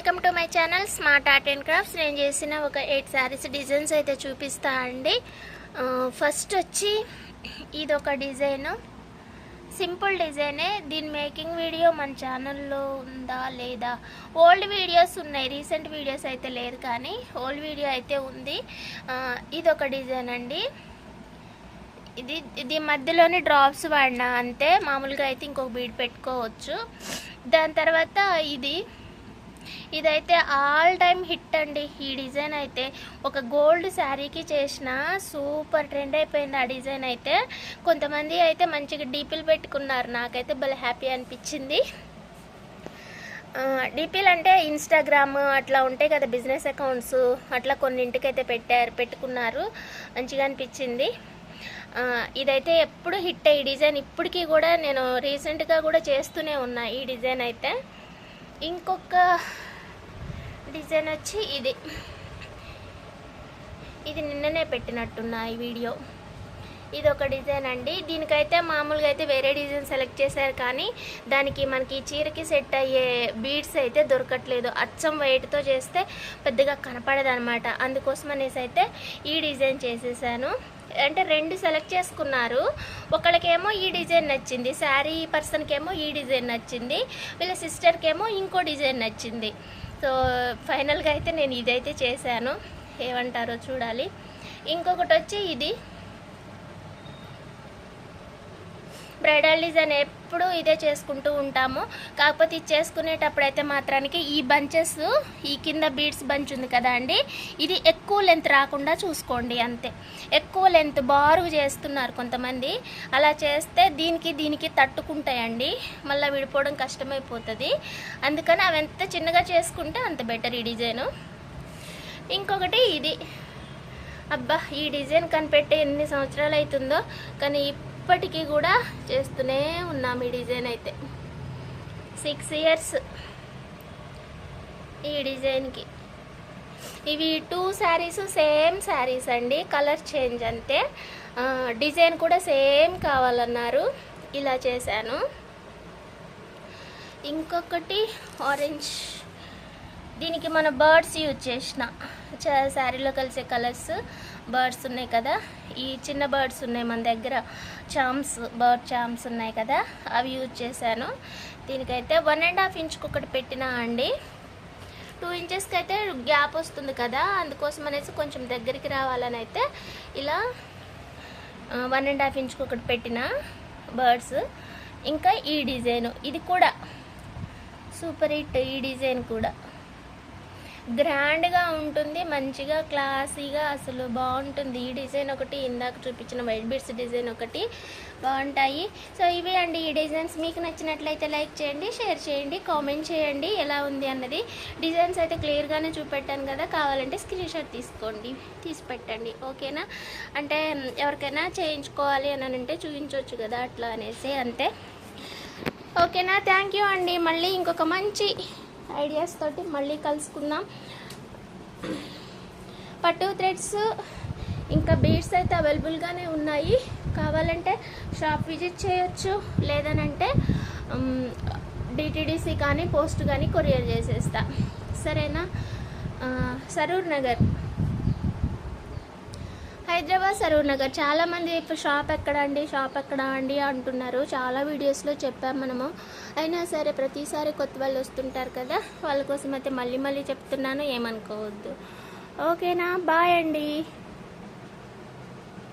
Welcome to my channel smart art and crafts. నేను చేసిన ఒక 8 శారీస్ డిజైన్స్ అయితే చూపిస్తా అండి. ఫస్ట్ వచ్చి ఇదొక డిజైన్, సింపుల్ డిజైనే. దీని మేకింగ్ వీడియో మన ఛానల్లో ఉందా లేదా, ఓల్డ్ వీడియోస్ ఉన్నాయి, రీసెంట్ వీడియోస్ అయితే లేదు, కానీ ఓల్డ్ వీడియో అయితే ఉంది. ఇదొక డిజైన్ అండి. ఇది మధ్యలోని డ్రాప్స్ వాడినా అంతే, మామూలుగా అయితే ఇంకొక బీడ్ పెట్టుకోవచ్చు. దాని తర్వాత ఇదైతే ఆల్ టైమ్ హిట్ అండి. ఈ డిజైన్ అయితే ఒక గోల్డ్ శారీకి చేసిన సూపర్ ట్రెండ్ అయిపోయింది ఆ డిజైన్ అయితే. కొంతమంది అయితే మంచిగా డీపీలు పెట్టుకున్నారు, నాకైతే భలే హ్యాపీ అనిపించింది. డీపీలు అంటే ఇన్స్టాగ్రామ్ అట్లా ఉంటాయి కదా, బిజినెస్ అకౌంట్స్ అట్లా కొన్నింటికైతే పెట్టుకున్నారు, మంచిగా అనిపించింది. ఇదైతే ఎప్పుడు హిట్ ఈ డిజైన్, ఇప్పటికీ కూడా నేను రీసెంట్గా కూడా చేస్తూనే ఉన్నా ఈ డిజైన్ అయితే. ఇంకొక డిజైన్ వచ్చి ఇది నిన్ననే పెట్టినట్టున్నా ఈ వీడియో. ఇది ఒక డిజైన్ అండి. దీనికైతే మామూలుగా అయితే వేరే డిజైన్ సెలెక్ట్ చేశారు, కానీ దానికి మనకి చీరకి సెట్ అయ్యే బీడ్స్ అయితే దొరకట్లేదు. అచ్చం వెయిట్తో చేస్తే పెద్దగా కనపడదు అనమాట. అందుకోసం అనేసి అయితే ఈ డిజైన్ చేసేసాను. అంటే 2 సెలెక్ట్ చేసుకున్నారు. ఒకళ్ళకేమో ఈ డిజైన్ నచ్చింది, శారీ పర్సన్కేమో ఈ డిజైన్ నచ్చింది, వీళ్ళ సిస్టర్కేమో ఇంకో డిజైన్ నచ్చింది. సో ఫైనల్గా అయితే నేను ఇదైతే చేశాను, ఏమంటారో చూడాలి. ఇంకొకటి వచ్చి ఇది బ్రైడల్ డిజైన్, ఎప్పుడు ఇదే చేసుకుంటూ ఉంటాము. కాకపోతే ఇది చేసుకునేటప్పుడు అయితే మాత్రానికి ఈ బంచెస్, ఈ కింద బీడ్స్ బంచ్ ఉంది కదా అండి, ఇది ఎక్కువ లెంత్ రాకుండా చూసుకోండి అంతే. ఎక్కువ లెంత్ బారుగా చేస్తున్నారు కొంతమంది, అలా చేస్తే దీనికి తట్టుకుంటాయండి, మళ్ళీ విడిపోవడం కష్టమైపోతుంది. అందుకని అవి ఎంత చిన్నగా చేసుకుంటే అంత బెటర్ ఈ డిజైను. ఇంకొకటి ఇది, అబ్బా ఈ డిజైన్ కనిపెట్టి ఎన్ని సంవత్సరాలు అవుతుందో, కానీ ఇప్పటికీ కూడా చేస్తూనే ఉన్నాం ఈ డిజైన్ అయితే. 6 ఇయర్స్ ఈ డిజైన్కి. ఇవి 2 శారీస్ సేమ్ శారీస్ అండి, కలర్ చేంజ్ అంతే. డిజైన్ కూడా సేమ్ కావాలన్నారు, ఇలా చేశాను. ఇంకొకటి ఆరెంజ్, దీనికి మన బర్డ్స్ యూజ్ చేసిన, శారీలో కలిసే కలర్స్ బర్డ్స్ ఉన్నాయి కదా, ఈ చిన్న బర్డ్స్ ఉన్నాయి మన దగ్గర, బర్డ్ చామ్స్ ఉన్నాయి కదా, అవి యూజ్ చేశాను. దీనికైతే 1.5 ఇంచ్కి ఒకటి పెట్టినా అండి. 2 ఇంచెస్కి అయితే గ్యాప్ వస్తుంది కదా, అందుకోసం అనేసి కొంచెం దగ్గరికి రావాలని అయితే ఇలా 1.5 ఇంచ్కి ఒకటి పెట్టిన బర్డ్స్. ఇంకా ఈ డిజైన్, ఇది కూడా సూపర్ హిట్. ఈ డిజైన్ కూడా గ్రాండ్గా ఉంటుంది, మంచిగా క్లాసీగా అసలు బాగుంటుంది. ఈ డిజైన్ ఒకటి, ఇందాక చూపించిన వైట్ బీడ్స్ డిజైన్ ఒకటి బాగుంటాయి. సో ఇవి అండి ఈ డిజైన్స్. మీకు నచ్చినట్లయితే లైక్ చేయండి, షేర్ చేయండి, కామెంట్ చేయండి ఎలా ఉంది అన్నది. డిజైన్స్ అయితే క్లియర్గానే చూపెట్టాను కదా, కావాలంటే స్క్రీన్ షాట్ తీసి పెట్టండి, ఓకేనా. అంటే ఎవరికైనా చేయించుకోవాలి అని అంటే చూపించవచ్చు కదా, అట్లా అనేసి అంతే, ఓకేనా. థ్యాంక్ యూ అండి. మళ్ళీ ఇంకొక మంచి ఐడియాస్ తోటి మళ్ళీ కలుసుకుందాం. పట్టు థ్రెడ్స్ ఇంకా బీడ్స్ అయితే అవైలబుల్గానే ఉన్నాయి, కావాలంటే షాప్ విజిట్ చేయొచ్చు, లేదనంటే డిటిడిసి కానీ పోస్ట్ కానీ కొరియర్ చేసేస్తా, సరేనా. సరూర్ నగర్, హైదరాబాద్ సరూర్ నగర్. చాలామంది షాప్ ఎక్కడ అండి అంటున్నారు, చాలా వీడియోస్లో చెప్పాము మనము. అయినా సరే ప్రతిసారి కొత్త వాళ్ళు వస్తుంటారు కదా, వాళ్ళ కోసం అయితే మళ్ళీ చెప్తున్నాను, ఏమనుకోవద్దు, ఓకేనా. బాయ్ అండి.